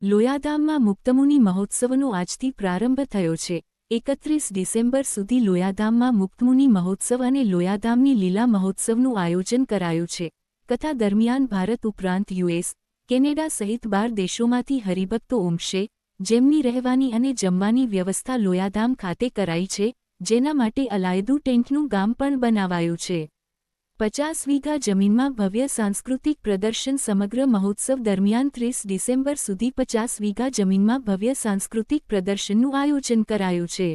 લોયાધામમાં મુક્તમુનિ મહોત્સવનો આજથી પ્રારંભ થયો છે। 31 ડિસેમ્બર સુધી લોયાધામમાં મુક્તમુનિ મહોત્સવ અને લોયાધામની લીલા મહોત્સવનું આયોજન કરાયું છે। કથા દરમિયાન ભારત ઉપરાંત યુએસ, કેનેડા સહિત 12 દેશોમાંથી હરિભક્તો ઉમટશે, જેમની રહેવાની અને જમવાની વ્યવસ્થા લોયાધામ ખાતે કરાઈ છે, જેના માટે અલાયદું ટેન્ટનું ગામ પણ બનાવાયું છે। 50 વીઘા જમીનમાં ભવ્ય સાંસ્કૃતિક પ્રદર્શન સમગ્ર મહોત્સવ દરમિયાન 30 ડિસેમ્બર સુધી 50 વીઘા જમીનમાં ભવ્ય સાંસ્કૃતિક પ્રદર્શનનું આયોજન કરાયું છે,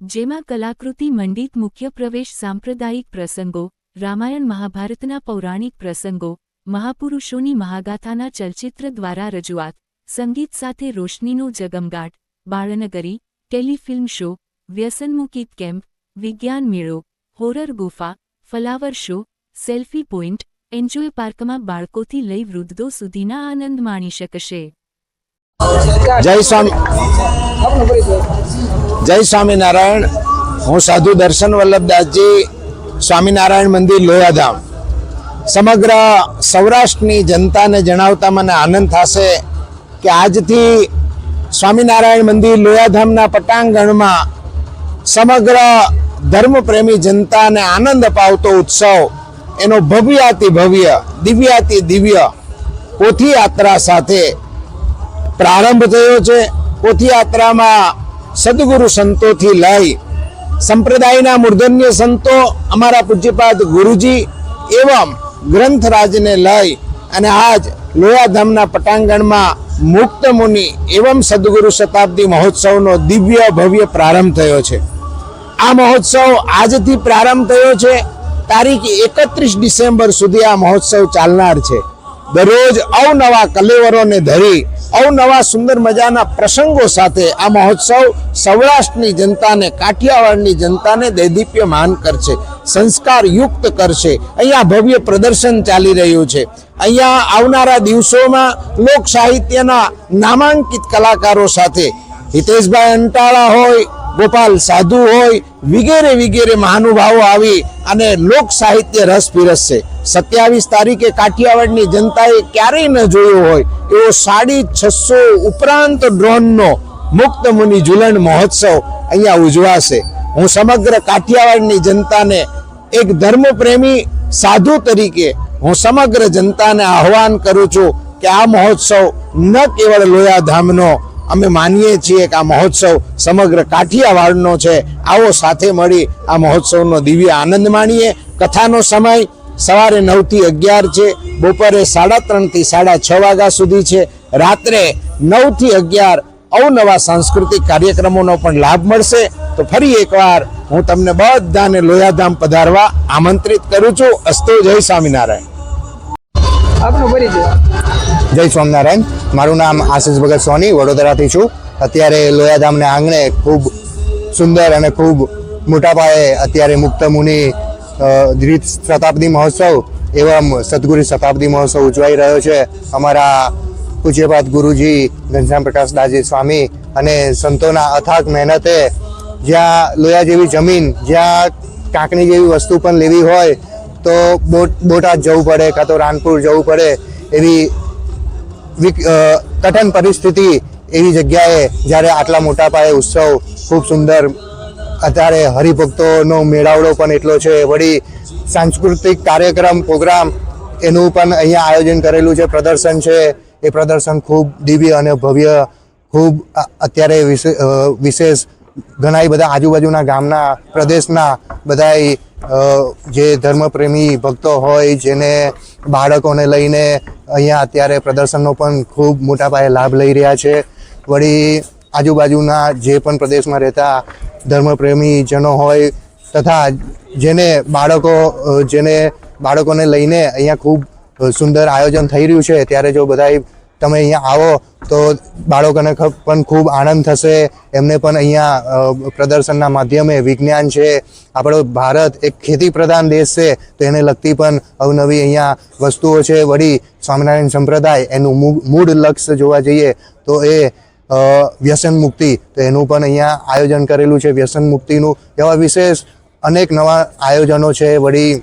જેમાં કલાકૃતિ મંડિત મુખ્ય પ્રવેશ, સાંપ્રદાયિક પ્રસંગો, રામાયણ મહાભારતના પૌરાણિક પ્રસંગો, મહાપુરુષોની મહાગાથાના ચલચિત્ર દ્વારા રજૂઆત, સંગીત સાથે રોશનીનો જગમગાટ, બાળનગરી, ટેલિફિલ્મ શો, વ્યસનમુક્તિ કેમ્પ, વિજ્ઞાન મેળો, હોરર ગુફા, flower show, selfie point, enjoy પાર્કમાં બાળકોથી લઈ વૃદ્ધો સુધીના આનંદ માણી શકશે। જય સ્વામિનારાયણ। હું સાધુ દર્શન વલ્લભદાસજી, સ્વામિનારાયણ મંદિર લોયાધામ। સમગ્ર સૌરાષ્ટ્રની જનતાને જણાવતા મને આનંદ થશે કે આજથી સ્વામિનારાયણ મંદિર લોયાધામના પટાંગણમાં સમગ્ર ધર્મપ્રેમી જનતાને આનંદ અપાવતો ઉત્સવ એનો ભવ્યાતિ ભવ્ય, દિવ્યાતિ દિવ્ય પોથીયાત્રા સાથે પ્રારંભ થયો છે। પોથીયાત્રામાં સદગુરુ સંતોથી લઈ સંપ્રદાયના મૂર્ધન્ય સંતો, અમારા પૂજ્યપાદ ગુરુજી એવં ગ્રંથરાજને લઈ અને આજ લોયાધામના પટાંગણમાં મુક્ત મુનિ એવં સદગુરુ શતાબ્દી મહોત્સવનો દિવ્ય ભવ્ય પ્રારંભ થયો છે। આ મહોત્સવ આજથી પ્રારંભ થયો છે। તારીખ 31 ડિસેમ્બર સુધી આ મહોત્સવ ચાલનાર છે। દરરોજ અવનવા કલેવરોને ધરી અવનવા સુંદર મજાના પ્રસંગો સાથે આ મહોત્સવ સૌરાષ્ટ્રની જનતાને, કાઠિયાવાડની જનતાને દૈદીપ્યમાન કરશે, સંસ્કાર યુક્ત કરશે। અહીંયા ભવ્ય પ્રદર્શન ચાલી રહ્યું છે। અહીંયા આવનારા દિવસોમાં લોક સાહિત્યના નામાંકિત કલાકારો સાથે હિતેશભાઈ અંટાળા હોય, ગોપાલ સાધુ હોય, વિગેરે વિગેરે મહાનુભાવો આવી અને લોક સાહિત્ય રસ પીરસશે। 27 તારીખે કાઠિયાવાડની જનતાએ ક્યારેય ન જોયો હોય એવો 650 ઉપરાંત ડ્રોનનો મુક્ત મુનિ ઝુલણ મહોત્સવ અહીંયા ઉજવાશે। હું સમગ્ર કાઠિયાવાડની જનતાને એક ધર્મપ્રેમી સાધુ તરીકે હું સમગ્ર જનતાને આહ્વાન કરું છું કે આ મહોત્સવ ન કેવળ લોયાધામનો અમે માનીએ છીએ કે આ મહોત્સવ સમગ્ર કાઠિયાવાડનો છે। આવો સાથે મળી આ મહોત્સવનો દિવ્ય આનંદ માણીએ। કથાનો સમય સવારે 9 થી 11 છે, બપોરે 3:30 થી 6:30 વાગ્યા સુધી છે, રાત્રે 9 થી 11 અવનવા સાંસ્કૃતિક કાર્યક્રમોનો પણ લાભ મળશે। તો ફરી એકવાર હું તમને બધાને લોયાધામ પધારવા આમંત્રિત કરું છું। અસ્તુ। જય સ્વામિનારાયણ। આપનો પરિચય? જય સ્વામિનારાયણ। મારું નામ આશીષ ભગત સોની, વડોદરાથી છું। અત્યારે લોયાધામને આંગણે ખૂબ સુંદર અને ખૂબ મોટા પાયે અત્યારે મુક્ત મુનિ દ્વિત શતાબ્દી મહોત્સવ એવં સદગુરુ શતાબ્દી મહોત્સવ ઉજવાઈ રહ્યો છે। અમારા પૂજ્યપાદ ગુરુજી ઘનશ્યામ પ્રકાશ દાસજી સ્વામી અને સંતોના અથાગ મહેનતે જ્યાં લોયા જેવી જમીન, જ્યાં કાંકણી જેવી વસ્તુ પણ લેવી હોય તો બોટાદ જવું પડે કાં તો રાણપુર જવું પડે એવી કઠિન પરિસ્થિતિ એવી જગ્યાએ જ્યારે આટલા મોટા પાયે ઉત્સવ ખૂબ સુંદર, અત્યારે હરિભક્તોનો મેળાવડો પણ એટલો છે, વળી સાંસ્કૃતિક કાર્યક્રમ પ્રોગ્રામ એનું પણ અહીંયા આયોજન કરેલું છે, પ્રદર્શન છે। એ પ્રદર્શન ખૂબ દિવ્ય અને ભવ્ય, ખૂબ અત્યારે વિશેષ ઘણા બધા આજુબાજુના ગામના, પ્રદેશના બધા જે ધર્મપ્રેમી ભક્તો હોય, જેને બાળકોને લઈને અહીંયા અત્યારે પ્રદર્શનનો પણ ખૂબ મોટા પાયે લાભ લઈ રહ્યા છે। વળી આજુબાજુના જે પણ પ્રદેશમાં રહેતા ધર્મપ્રેમી જનો હોય તથા જેને બાળકોને લઈને અહીંયા ખૂબ સુંદર આયોજન થઈ રહ્યું છે, ત્યારે જો બધા તમે અહીંયા આવો તો બાળકોને પણ ખૂબ આનંદ થશે। એમને પણ અહીંયા પ્રદર્શનના માધ્યમે વિજ્ઞાન છે, આપણો ભારત એક ખેતી પ્રધાન દેશ છે તો એને લગતી પણ અવનવી અહીંયા વસ્તુઓ છે। વળી સ્વામિનારાયણ સંપ્રદાય એનું મૂળ લક્ષ્ય જોવા જઈએ તો એ વ્યસન મુક્તિ, તો એનું પણ અહીંયા આયોજન કરેલું છે। વ્યસન મુક્તિનું એવા વિશેષ અનેક નવા આયોજનો છે। વળી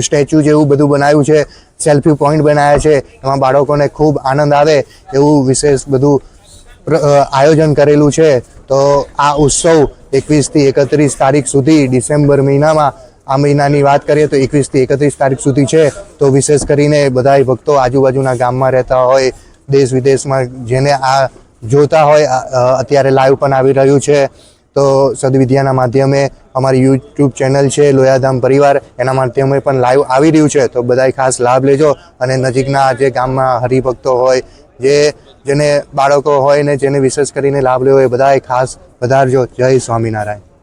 સ્ટેચ્યુ જેવું બધું બનાવ્યું છે સેલ્ફી પોઈન્ટ બનાવ્યા છે, એમાં બાળકોને ખૂબ આનંદ આવે એવું વિશેષ બધું આયોજન કરેલું છે. તો આ ઉત્સવ 21થી 31 તારીખ સુધી ડિસેમ્બર મહિનામાં, આ મહિનાની વાત કરીએ તો 21થી 31 તારીખ સુધી છે. તો વિશેષ કરીને બધા ભક્તો આજુબાજુના ગામમાં રહેતા હોય, દેશ વિદેશમાં જેને આ જોતા હોય, અત્યારે લાઈવ પણ આવી રહ્યું છે. તો સદવિદ્યાના માધ્યમે અમારી યુટ્યુબ ચેનલ છે લોયાધામ પરિવાર, એના માધ્યમે પણ લાઈવ આવી રહ્યું છે. તો બધાય ખાસ લાભ લેજો અને નજીકના જે ગામમાં હરિભક્તો હોય, જેને બાળકો હોય ને જેને વિશેષ કરીને લાભ લેવો હોય, બધાય ખાસ વધારજો. જય સ્વામિનારાયણ.